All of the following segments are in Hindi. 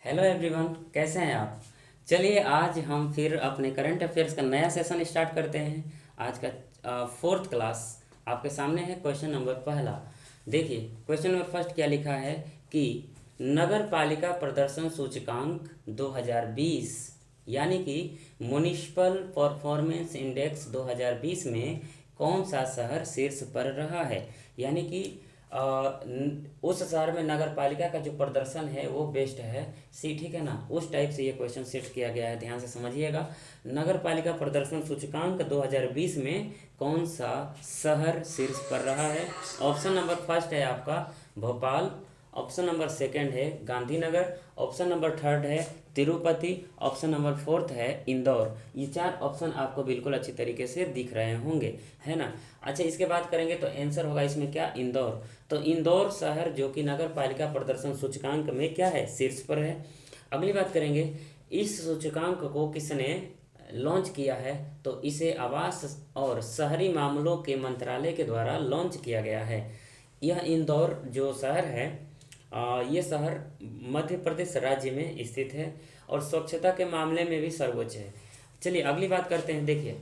हेलो एवरीवन, कैसे हैं आप। चलिए आज हम फिर अपने करंट अफेयर्स का नया सेशन स्टार्ट करते हैं। आज का फोर्थ क्लास आपके सामने है। क्वेश्चन नंबर पहला देखिए। क्वेश्चन नंबर फर्स्ट क्या लिखा है कि नगर पालिका प्रदर्शन सूचकांक 2020 यानी कि म्युनिसिपल परफॉर्मेंस इंडेक्स 2020 में कौन सा शहर शीर्ष पर रहा है। यानी कि उस शहर में नगर पालिका का जो प्रदर्शन है वो बेस्ट है। सी ठीक है ना, उस टाइप से ये क्वेश्चन सेट किया गया है। ध्यान से समझिएगा। नगर पालिका प्रदर्शन सूचकांक 2020 में कौन सा शहर शीर्ष पर रहा है। ऑप्शन नंबर फर्स्ट है आपका भोपाल। ऑप्शन नंबर सेकंड है गांधीनगर। ऑप्शन नंबर थर्ड है तिरुपति। ऑप्शन नंबर फोर्थ है इंदौर। ये चार ऑप्शन आपको बिल्कुल अच्छी तरीके से दिख रहे होंगे, है ना। अच्छा, इसके बाद करेंगे तो आंसर होगा इसमें क्या, इंदौर। तो इंदौर शहर जो कि नगर पालिका प्रदर्शन सूचकांक में क्या है, शीर्ष पर है। अगली बात करेंगे, इस सूचकांक को किसने लॉन्च किया है। तो इसे आवास और शहरी मामलों के मंत्रालय के द्वारा लॉन्च किया गया है। यह इंदौर जो शहर है, ये शहर मध्य प्रदेश राज्य में स्थित है और स्वच्छता के मामले में भी सर्वोच्च है। चलिए अगली बात करते हैं। देखिए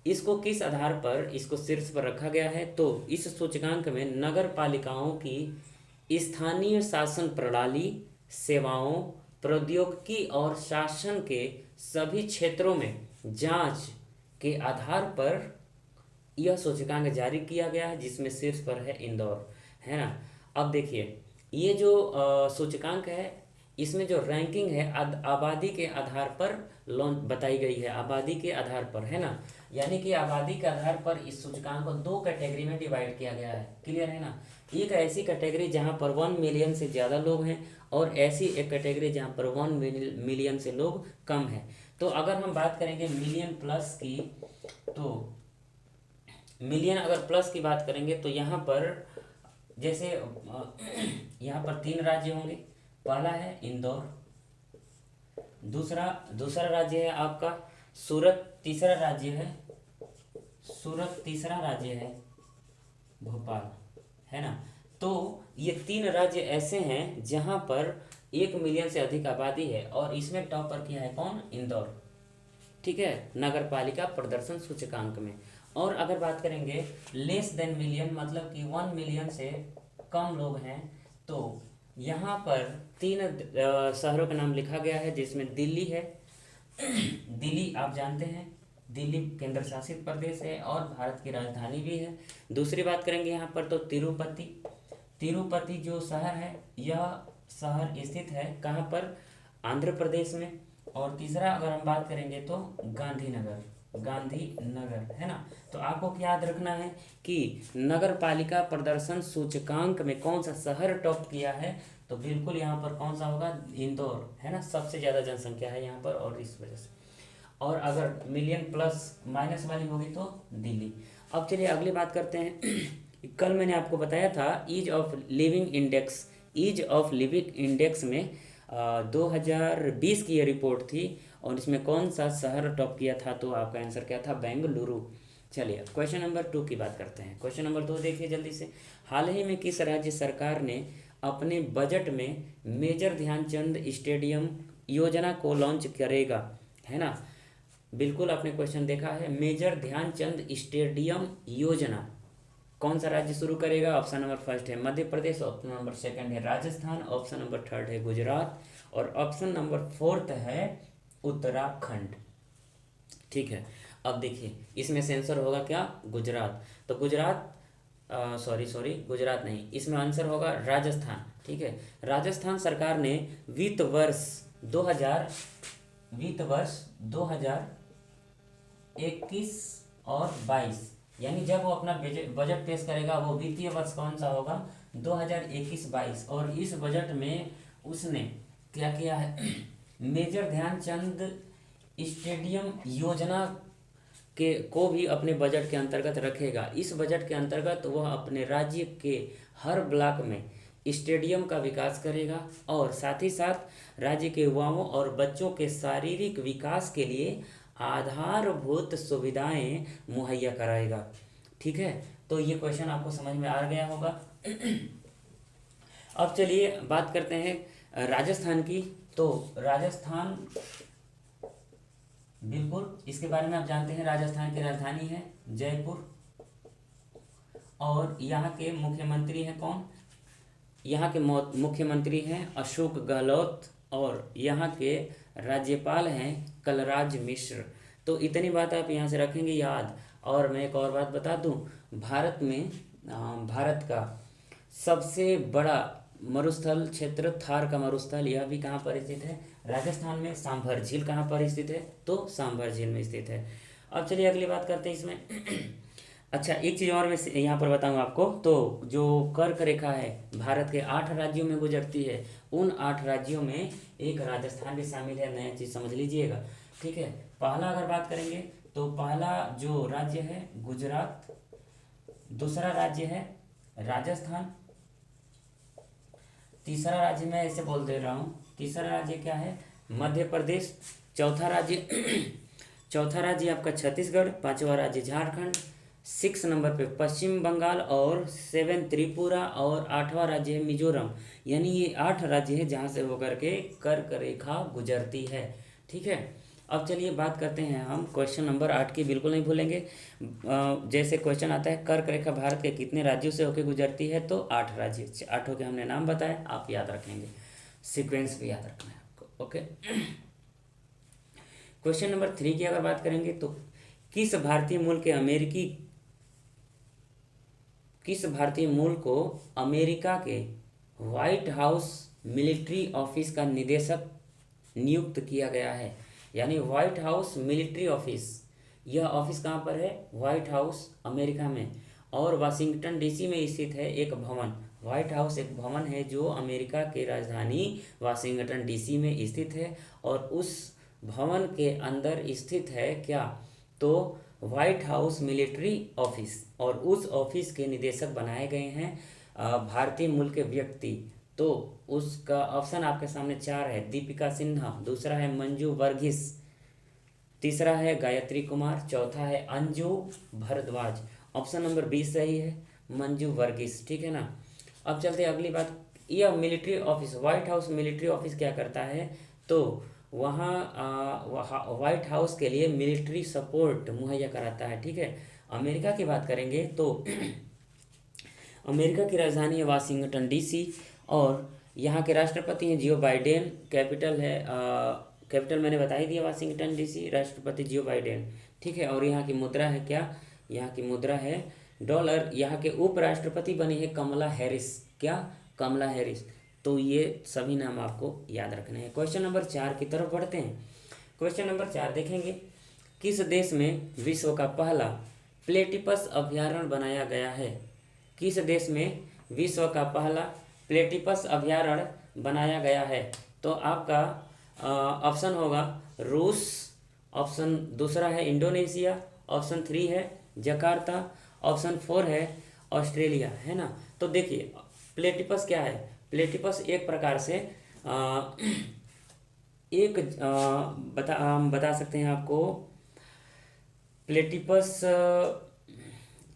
इसको किस आधार पर इसको शीर्ष पर रखा गया है। तो इस सूचकांक में नगर पालिकाओं की स्थानीय शासन प्रणाली, सेवाओं, प्रौद्योगिकी और शासन के सभी क्षेत्रों में जांच के आधार पर यह सूचकांक जारी किया गया है, जिसमें शीर्ष पर है इंदौर, है ना। अब देखिए ये जो सूचकांक है, इसमें जो रैंकिंग है आबादी के आधार पर लॉन्च बताई गई है। आबादी के आधार पर, है ना। यानी कि आबादी के आधार पर इस सूचकांक को दो कैटेगरी में डिवाइड किया गया है। क्लियर है ना। एक ऐसी कैटेगरी जहां पर 1 मिलियन से ज़्यादा लोग हैं और ऐसी एक कैटेगरी जहां पर 1 मिलियन से लोग कम हैं। तो अगर हम बात करेंगे मिलियन प्लस की, तो मिलियन अगर प्लस की बात करेंगे तो यहाँ पर जैसे यहाँ पर 3 राज्य होंगे। पहला है इंदौर, दूसरा दूसरा राज्य है आपका सूरत, तीसरा राज्य है सूरत, तीसरा राज्य है भोपाल, है ना। तो ये 3 राज्य ऐसे हैं जहाँ पर 1 मिलियन से अधिक आबादी है और इसमें टॉपर किया है कौन, इंदौर। ठीक है, नगर पालिका प्रदर्शन सूचकांक में। और अगर बात करेंगे लेस देन मिलियन, मतलब कि 1 मिलियन से कम लोग हैं, तो यहाँ पर 3 शहरों का नाम लिखा गया है, जिसमें दिल्ली है। दिल्ली आप जानते हैं, दिल्ली केंद्र शासित प्रदेश है और भारत की राजधानी भी है। दूसरी बात करेंगे यहाँ पर तो तिरुपति। तिरुपति जो शहर है, यह शहर स्थित है कहाँ पर, आंध्र प्रदेश में। और तीसरा अगर हम बात करेंगे तो गांधीनगर, गांधीनगर, है ना। तो आपको क्या याद रखना है कि नगर पालिका प्रदर्शन सूचकांक में कौन सा शहर टॉप किया है। तो बिल्कुल यहाँ पर कौन सा होगा, इंदौर, है ना। सबसे ज़्यादा जनसंख्या है यहाँ पर और इस वजह से। और अगर मिलियन प्लस माइनस वाली होगी तो दिल्ली। अब चलिए अगली बात करते हैं। कल मैंने आपको बताया था ease of living index, ease of living index में 2020 की ये रिपोर्ट थी और इसमें कौन सा शहर टॉप किया था। तो आपका आंसर क्या था, बेंगलुरु। चलिए क्वेश्चन नंबर 2 की बात करते हैं। क्वेश्चन नंबर 2 देखिए जल्दी से। हाल ही में किस राज्य सरकार ने अपने बजट में मेजर ध्यानचंद स्टेडियम योजना को लॉन्च करेगा, है ना। बिल्कुल आपने क्वेश्चन देखा है, मेजर ध्यानचंद स्टेडियम योजना कौन सा राज्य शुरू करेगा। ऑप्शन नंबर फर्स्ट है Madhya Pradesh, option number second है राजस्थान, ऑप्शन नंबर थर्ड है गुजरात और ऑप्शन नंबर फोर्थ है उत्तराखंड। ठीक है, अब देखिए इसमें से आंसर होगा क्या, गुजरात। तो गुजरात, सॉरी गुजरात नहीं, इसमें आंसर होगा राजस्थान। ठीक है, राजस्थान सरकार ने वित्त वर्ष 2021 और 22, यानी जब वो अपना बजट पेश करेगा, वो वित्तीय वर्ष कौन सा होगा, 2021-22। और इस बजट में उसने क्या किया है, मेजर ध्यानचंद स्टेडियम योजना के को भी अपने बजट के अंतर्गत रखेगा। इस बजट के अंतर्गत वह अपने राज्य के हर ब्लॉक में स्टेडियम का विकास करेगा और साथ ही साथ राज्य के युवाओं और बच्चों के शारीरिक विकास के लिए आधारभूत सुविधाएं मुहैया कराएगा। ठीक है, तो ये क्वेश्चन आपको समझ में आ गया होगा। अब चलिए बात करते हैं राजस्थान की। तो राजस्थान, बिल्कुल इसके बारे में आप जानते हैं, राजस्थान की राजधानी है जयपुर। और यहाँ के मुख्यमंत्री हैं कौन? यहाँ के मुख्यमंत्री हैं अशोक गहलोत, और यहाँ के राज्यपाल हैं कलराज मिश्र। तो इतनी बात आप यहाँ से रखेंगे याद। और मैं एक और बात बता दूं, भारत में भारत का सबसे बड़ा मरुस्थल क्षेत्र थार का मरुस्थल, यह भी कहाँ पर स्थित है? राजस्थान में। सांभर झील कहाँ पर स्थित है? तो सांभर झील में स्थित है। अब चलिए अगली बात करते हैं इसमें। अच्छा, एक चीज़ और मैं यहाँ पर बताऊँ आपको, तो जो कर्क रेखा है भारत के 8 राज्यों में गुजरती है, उन 8 राज्यों में एक राजस्थान भी शामिल है। नया चीज़ समझ लीजिएगा, ठीक है। पहला अगर बात करेंगे तो पहला जो राज्य है गुजरात, दूसरा राज्य है राजस्थान, तीसरा राज्य मैं ऐसे बोल दे रहा हूँ, तीसरा राज्य क्या है? मध्य प्रदेश। चौथा राज्य आपका छत्तीसगढ़, पांचवा राज्य झारखंड, 6 नंबर पे पश्चिम बंगाल, और 7 त्रिपुरा, और 8वां राज्य है मिजोरम। यानी ये 8 राज्य है जहाँ से होकर के कर्क रेखा गुजरती है, ठीक है। अब चलिए बात करते हैं हम क्वेश्चन नंबर 8 की, बिल्कुल नहीं भूलेंगे। जैसे क्वेश्चन आता है कर्क रेखा भारत के कितने राज्यों से होकर गुजरती है, तो 8 राज्य, 8 के हमने नाम बताए, आप याद रखेंगे, सीक्वेंस भी याद रखना है आपको, ओके। क्वेश्चन नंबर 3 की अगर बात करेंगे तो किस भारतीय मूल को अमेरिका के व्हाइट हाउस मिलिट्री ऑफिस का निदेशक नियुक्त किया गया है? यानी व्हाइट हाउस मिलिट्री ऑफिस, यह ऑफिस कहाँ पर है? व्हाइट हाउस अमेरिका में, और वाशिंगटन डीसी में स्थित है एक भवन। व्हाइट हाउस एक भवन है जो अमेरिका की राजधानी वाशिंगटन डीसी में स्थित है, और उस भवन के अंदर स्थित है क्या? तो व्हाइट हाउस मिलिट्री ऑफिस, और उस ऑफिस के निदेशक बनाए गए हैं भारतीय मूल के व्यक्ति। तो उसका ऑप्शन आपके सामने 4 है, दीपिका सिन्हा, दूसरा है मंजू वर्गीस, तीसरा है गायत्री कुमार, चौथा है अंजू भारद्वाज। ऑप्शन नंबर 20 सही है, मंजू वर्गीस, ठीक है ना। अब चलते हैं अगली बात। यह military office, white house military office क्या करता है? तो वहाँ व्हाइट हाउस के लिए मिलिट्री सपोर्ट मुहैया कराता है, ठीक है। अमेरिका की बात करेंगे तो अमेरिका की राजधानी है वाशिंगटन डीसी, और यहाँ के राष्ट्रपति हैं जियो बाइडेन। कैपिटल मैंने बता ही दिया वाशिंगटन डीसी, राष्ट्रपति जियो बाइडेन, ठीक है। और यहाँ की मुद्रा है क्या? यहाँ की मुद्रा है डॉलर। यहाँ के उपराष्ट्रपति बनी है कमला हैरिस, क्या? कमला हैरिस। तो ये सभी नाम आपको याद रखने हैं। क्वेश्चन नंबर 4 की तरफ बढ़ते हैं। क्वेश्चन नंबर 4 देखेंगे, किस देश में विश्व का पहला प्लेटिपस अभयारण्य बनाया गया है? किस देश में विश्व का पहला प्लेटिपस अभयारण्य बनाया गया है? तो आपका ऑप्शन होगा रूस, ऑप्शन दूसरा है इंडोनेशिया, ऑप्शन 3 है जकार्ता, ऑप्शन 4 है ऑस्ट्रेलिया, है ना। तो देखिए प्लेटिपस क्या है? प्लेटिपस एक प्रकार से हम बता सकते हैं आपको, प्लेटिपस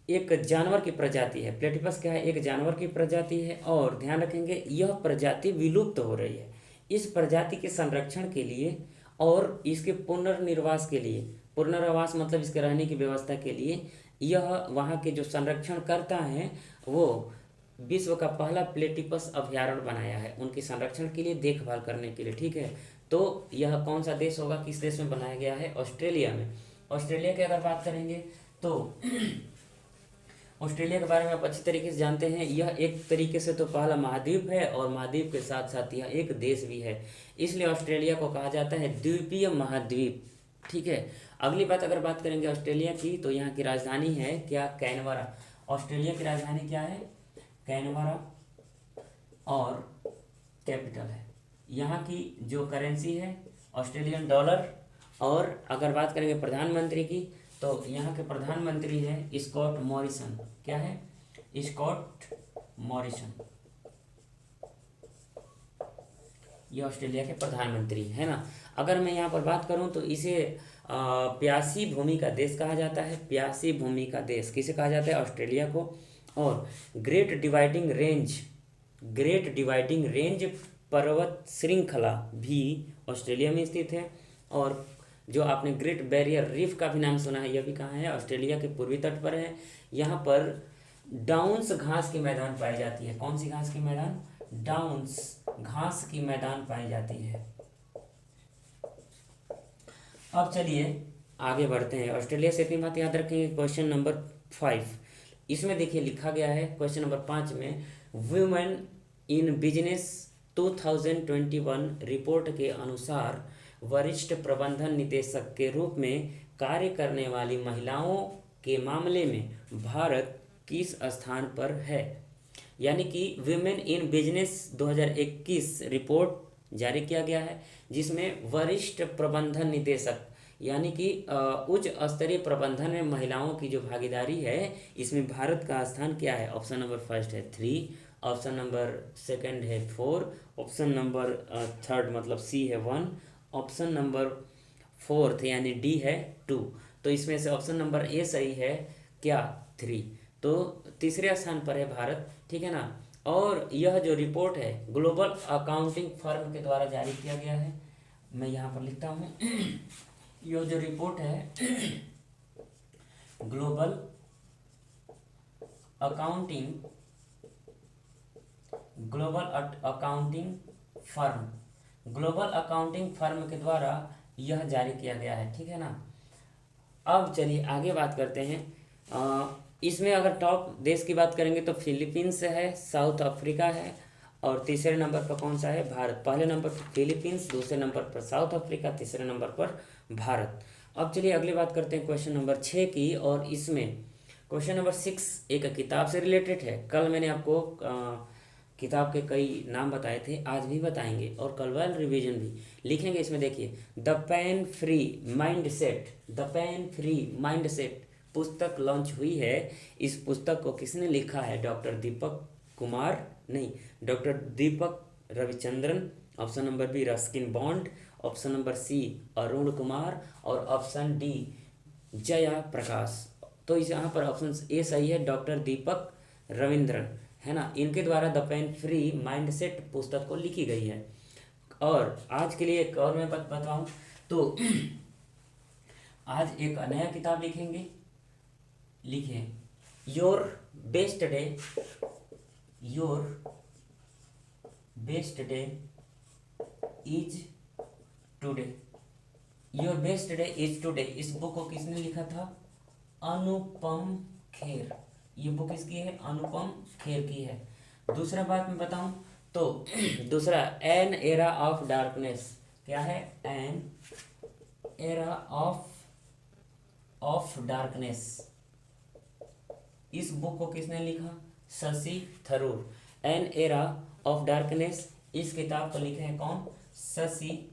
एक जानवर की प्रजाति है। प्लेटिपस क्या है? एक जानवर की प्रजाति है, और ध्यान रखेंगे यह प्रजाति विलुप्त हो रही है। इस प्रजाति के संरक्षण के लिए और इसके पुनर्निर्वास के लिए, पुनर्वास मतलब इसके रहने की व्यवस्था के लिए, यह वहाँ के जो संरक्षण करता है वो विश्व का पहला प्लेटिपस अभयारण्य बनाया है, उनके संरक्षण के लिए, देखभाल करने के लिए, ठीक है। तो यह कौन सा देश होगा? किस देश में बनाया गया है? ऑस्ट्रेलिया में। ऑस्ट्रेलिया की अगर बात करेंगे तो ऑस्ट्रेलिया के बारे में आप अच्छी तरीके से जानते हैं, यह एक तरीके से तो पहला महाद्वीप है, और महाद्वीप के साथ साथ यह एक देश भी है, इसलिए ऑस्ट्रेलिया को कहा जाता है द्वीपीय महाद्वीप, ठीक है। अगली बात अगर बात करेंगे ऑस्ट्रेलिया की, तो यहाँ की राजधानी है क्या? कैनबरा। ऑस्ट्रेलिया की राजधानी क्या है? कैनबरा, और कैपिटल है, यहाँ की जो करेंसी है ऑस्ट्रेलियन डॉलर। और अगर बात करेंगे प्रधानमंत्री की, तो यहाँ के प्रधानमंत्री है स्कॉट मॉरिसन, क्या है? स्कॉट मॉरिसन, ये ऑस्ट्रेलिया के प्रधानमंत्री है ना। अगर मैं यहाँ पर बात करूँ तो इसे प्यासी भूमि का देश कहा जाता है। प्यासी भूमि का देश किसे कहा जाता है? ऑस्ट्रेलिया को। और ग्रेट डिवाइडिंग रेंज पर्वत श्रृंखला भी ऑस्ट्रेलिया में स्थित है। और जो आपने ग्रेट बैरियर रीफ का भी नाम सुना है, यह भी कहाँ है? ऑस्ट्रेलिया के पूर्वी तट पर है। यहाँ पर डाउन्स घास की मैदान पाई जाती है। कौन सी घास की मैदान? डाउन्स घास की मैदान पाई जाती है। अब चलिए आगे बढ़ते हैं। ऑस्ट्रेलिया से इतनी बात याद रखेंगे। क्वेश्चन नंबर 5, इसमें देखिए लिखा गया है क्वेश्चन नंबर 5 में, वुमेन इन बिजनेस 2021 रिपोर्ट के अनुसार वरिष्ठ प्रबंधन निदेशक के रूप में कार्य करने वाली महिलाओं के मामले में भारत किस स्थान पर है? यानी कि वुमेन इन बिजनेस 2021 रिपोर्ट जारी किया गया है, जिसमें वरिष्ठ प्रबंधन निदेशक यानी कि उच्च स्तरीय प्रबंधन में महिलाओं की जो भागीदारी है, इसमें भारत का स्थान क्या है? ऑप्शन नंबर फर्स्ट है 3, ऑप्शन नंबर सेकंड है 4, ऑप्शन नंबर थर्ड मतलब सी है 1, ऑप्शन नंबर फोर्थ यानी डी है 2। तो इसमें से ऑप्शन नंबर ए सही है क्या? 3। तो तीसरे स्थान पर है भारत, ठीक है ना। और यह जो रिपोर्ट है ग्लोबल अकाउंटिंग फर्म के द्वारा जारी किया गया है। मैं यहाँ पर लिखता हूँ यह जो रिपोर्ट है global accounting global accounting firm के द्वारा यह जारी किया गया है, ठीक है ना। अब चलिए आगे बात करते हैं। इसमें अगर टॉप देश की बात करेंगे तो फिलीपींस है, साउथ अफ्रीका है, और तीसरे नंबर पर कौन सा है? भारत। पहले नंबर पर फिलीपींस, दूसरे नंबर पर साउथ अफ्रीका, तीसरे नंबर पर भारत। अब चलिए अगली बात करते हैं क्वेश्चन नंबर 6 की, और इसमें क्वेश्चन नंबर 6 एक किताब से रिलेटेड है। कल मैंने आपको किताब के कई नाम बताए थे, आज भी बताएंगे, और कल वाला रिवीजन भी लिखेंगे। इसमें देखिए the pen free mind set पुस्तक लॉन्च हुई है। इस पुस्तक को किसने लिखा है? Doctor Deepak Ravichandran, option number B Ruskin Bond, option number C Arun Kumar, और ऑप्शन डी जया प्रकाश। तो इस यहाँ पर ऑप्शन ए सही है, डॉक्टर दीपक रविंद्रन, है ना। इनके द्वारा the pen free mind set पुस्तक को लिखी गई है। और आज के लिए एक और मैं बताऊं तो आज एक नया किताब लिखेंगे। लिखें your best day is today. इस बुक को किसने लिखा था? अनुपम खेर। ये बुक किसकी है? अनुपम खेर की है। दूसरा बात मैं बताऊं तो दूसरा एन एरा ऑफ डार्कनेस, क्या है? An era of darkness. इस बुक को किसने लिखा? Shashi Tharoor. An era of darkness, इस किताब को लिखे हैं कौन? शशि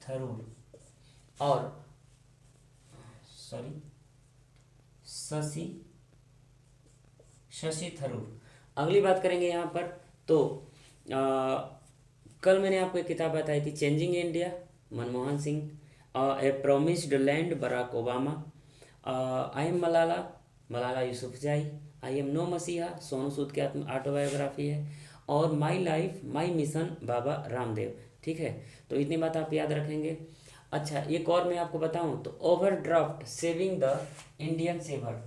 थरूर। और शशि थरूर। अगली बात करेंगे यहाँ पर तो कल मैंने आपको एक किताब बताई थी, changing India, Manmohan Singh, a promised land, Barack Obama, I am Malala Yousafzai, I am no messiah, Sonu Sood की ऑटोबायोग्राफी है, और my life my mission, Baba Ramdev. ठीक है, तो इतनी बात आप याद रखेंगे। अच्छा, एक और मैं आपको बताऊं तो overdraft saving the Indian saver,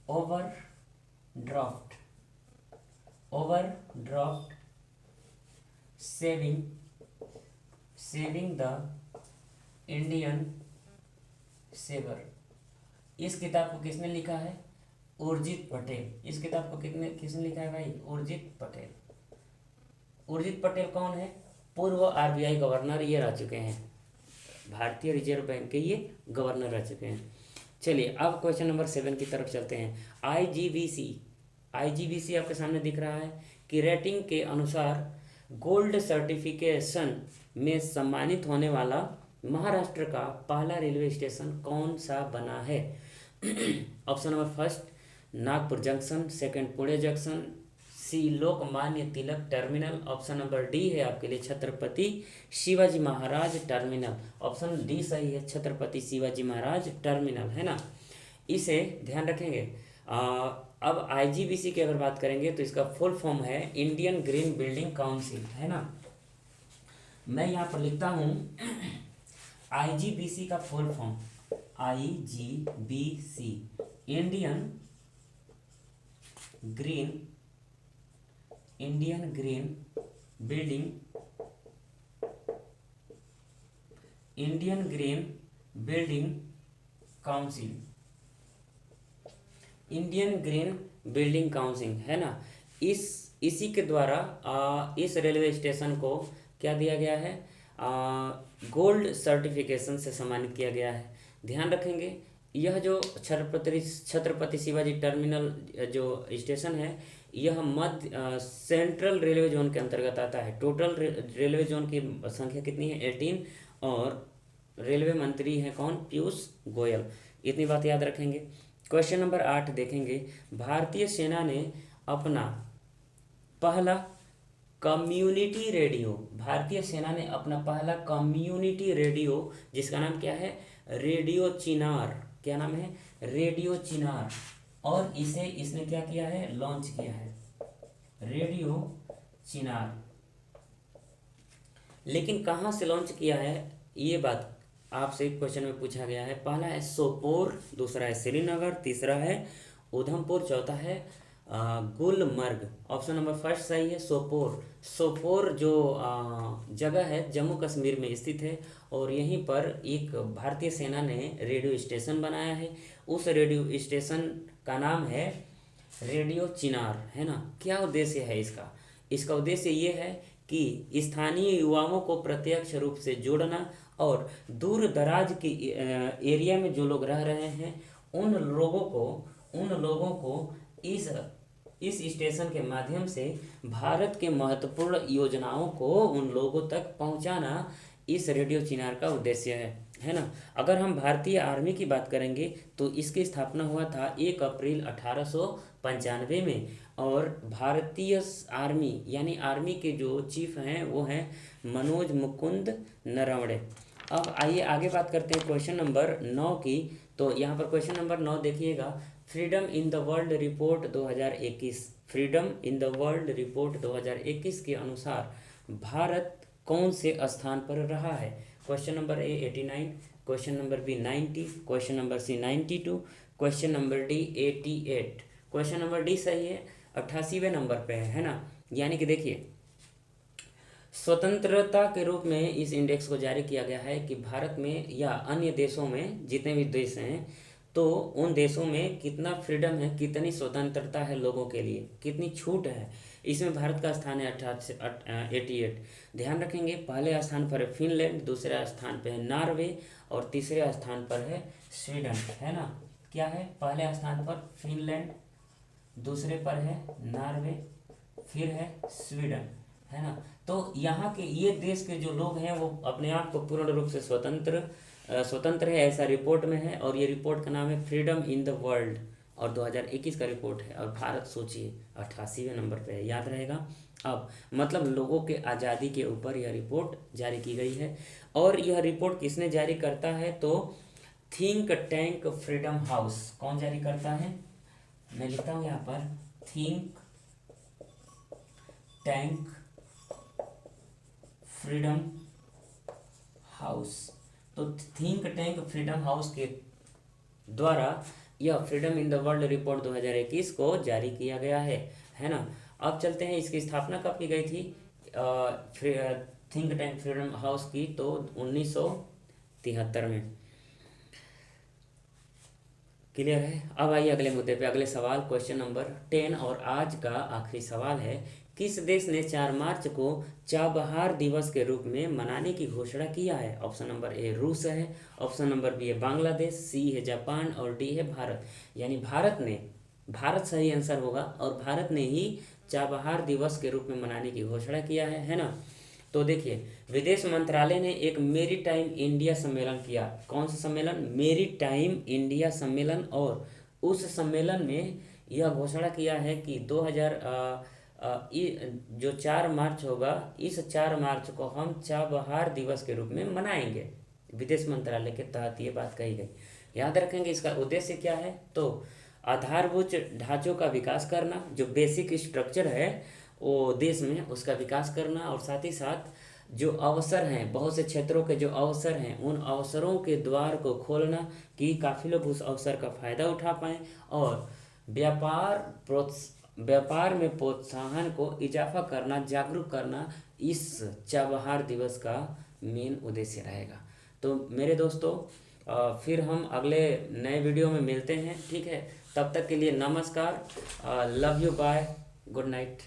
overdraft saving the Indian saver. इस किताब को किसने लिखा है? उर्जित पटेल। इस किताब को किसने लिखा है भाई? उर्जित पटेल। उर्जित पटेल कौन है? पूर्व आरबीआई गवर्नर ये रह चुके हैं, भारतीय रिजर्व बैंक के ये गवर्नर रह चुके हैं। चलिए अब क्वेश्चन नंबर 7 की तरफ चलते हैं। आईजीबीसी आपके सामने दिख रहा है कि रेटिंग के अनुसार गोल्ड सर्टिफिकेशन में सम्मानित होने वाला महाराष्ट्र का पहला रेलवे स्टेशन कौन सा बना है? Option number first Nagpur junction, second Pune junction, C Lokmanya Tilak terminal, option number D है आपके लिए Chhatrapati Shivaji Maharaj terminal. Option D सही है, छत्रपति शिवाजी महाराज टर्मिनल, है ना। इसे ध्यान रखेंगे। अब आईजीबीसी की अगर बात करेंगे तो इसका फुल फॉर्म है इंडियन ग्रीन बिल्डिंग काउंसिल, है ना। मैं यहाँ पर लिखता हूँ आईजीबीसी का full form, IGBC Indian green building council, Indian green building council, है ना। इसी के द्वारा इस रेलवे स्टेशन को क्या दिया गया है, गोल्ड सर्टिफिकेशन से सम्मानित किया गया है। ध्यान रखेंगे यह जो छत्रपति शिवाजी टर्मिनल जो स्टेशन है, यह मध्य सेंट्रल रेलवे जोन के अंतर्गत आता है। टोटल रेलवे जोन की संख्या कितनी है, 18, और रेलवे मंत्री हैं कौन, पीयूष गोयल। इतनी बात याद रखेंगे। क्वेश्चन नंबर 8 देखेंगे, भारतीय सेना ने अपना पहला कम्युनिटी रेडियो, जिसका नाम क्या है, रेडियो चिनार, क्या नाम है, रेडियो चिनार, और इसने क्या किया है, लॉन्च किया है, रेडियो चिनार। लेकिन कहाँ से लॉन्च किया है, ये बात आपसे क्वेश्चन में पूछा गया है। पहला है सोपोर, दूसरा है श्रीनगर, तीसरा है उधमपुर, चौथा है गुलमर्ग। ऑप्शन नंबर फर्स्ट सही है, सोपोर जो जगह है जम्मू कश्मीर में स्थित है, और यहीं पर एक भारतीय सेना ने रेडियो स्टेशन बनाया है। उस रेडियो स्टेशन का नाम है रेडियो चिनार, है ना। क्या उद्देश्य है इसका उद्देश्य ये है कि स्थानीय युवाओं को प्रत्यक्ष रूप से जोड़ना और दूर दराज की एरिया में जो लोग रह रहे हैं उन लोगों को इस स्टेशन के माध्यम से भारत के महत्वपूर्ण योजनाओं को उन लोगों तक पहुंचाना इस रेडियो चिनार का उद्देश्य है ना। अगर हम भारतीय आर्मी की बात करेंगे तो इसकी स्थापना हुआ था 1 अप्रैल 1895 में, और भारतीय आर्मी यानी आर्मी के जो चीफ हैं वो हैं मनोज मुकुंद नरवणे। अब आइए आगे बात करते हैं क्वेश्चन नंबर 9 की। तो यहाँ पर क्वेश्चन नंबर 9 देखिएगा, freedom in the world report 2021, freedom in the world report 2021 के अनुसार भारत कौन से स्थान पर रहा है। Question number A 89, question number B 90, question number C 92, question number D 88। Question number D सही है, 88वें नंबर पे है ना। यानी कि देखिए स्वतंत्रता के रूप में इस इंडेक्स को जारी किया गया है कि भारत में या अन्य देशों में, जितने भी देश हैं, तो उन देशों में कितना फ्रीडम है, कितनी स्वतंत्रता है लोगों के लिए, कितनी छूट है, इसमें भारत का स्थान है 88। ध्यान रखेंगे पहले स्थान पर है फिनलैंड, दूसरे स्थान पर है नॉर्वे, और तीसरे स्थान पर है स्वीडन, है ना। क्या है, पहले स्थान पर फिनलैंड, दूसरे पर है नॉर्वे, फिर है स्वीडन, है ना। तो यहाँ के ये देश के जो लोग हैं वो अपने आप को पूर्ण रूप से स्वतंत्र है, ऐसा रिपोर्ट में है, और ये रिपोर्ट का नाम है फ्रीडम इन द वर्ल्ड, और 2021 का रिपोर्ट है, और भारत सोचिए 88वें नंबर पे है, याद रहेगा। अब मतलब लोगों के आज़ादी के ऊपर यह रिपोर्ट जारी की गई है, और यह रिपोर्ट किसने जारी करता है, तो थिंक टैंक फ्रीडम हाउस। कौन जारी करता है, मैं लिखता हूँ यहाँ पर, थिंक टैंक फ्रीडम हाउस। तो थिंक टैंक फ्रीडम हाउस के द्वारा यह freedom in the world report 2021 को जारी किया गया है ना। अब चलते हैं इसकी स्थापना कब की गई थी थिंक टैंक फ्रीडम हाउस की, तो 1973 में। क्लियर है। अब आइए अगले मुद्दे पे, अगले सवाल क्वेश्चन नंबर 10, और आज का आखिरी सवाल है, किस देश ने 4 मार्च को चाबहार दिवस के रूप में मनाने की घोषणा किया है। ऑप्शन नंबर ए रूस है, ऑप्शन नंबर बी है बांग्लादेश, सी है जापान, और डी है भारत। यानी भारत सही आंसर होगा, और भारत ने ही चाबहार दिवस के रूप में मनाने की घोषणा किया है ना। तो देखिए विदेश मंत्रालय ने एक मेरीटाइम इंडिया सम्मेलन किया। कौन सा सम्मेलन, मेरीटाइम इंडिया सम्मेलन, और उस सम्मेलन में यह घोषणा किया है कि जो 4 मार्च होगा, इस 4 मार्च को हम चाबहार दिवस के रूप में मनाएंगे। विदेश मंत्रालय के तहत ये बात कही गई। याद रखेंगे इसका उद्देश्य क्या है, तो आधारभूत ढांचों का विकास करना, जो बेसिक स्ट्रक्चर है वो देश में उसका विकास करना, और साथ ही साथ जो अवसर हैं, बहुत से क्षेत्रों के जो अवसर हैं उन अवसरों के द्वार को खोलना कि काफ़ी लोग उस अवसर का फ़ायदा उठा पाएँ, और व्यापार में प्रोत्साहन को इजाफा करना, जागरूक करना इस चबहार दिवस का मेन उद्देश्य रहेगा। तो मेरे दोस्तों फिर हम अगले नए वीडियो में मिलते हैं, ठीक है। तब तक के लिए नमस्कार, love you, bye, good night.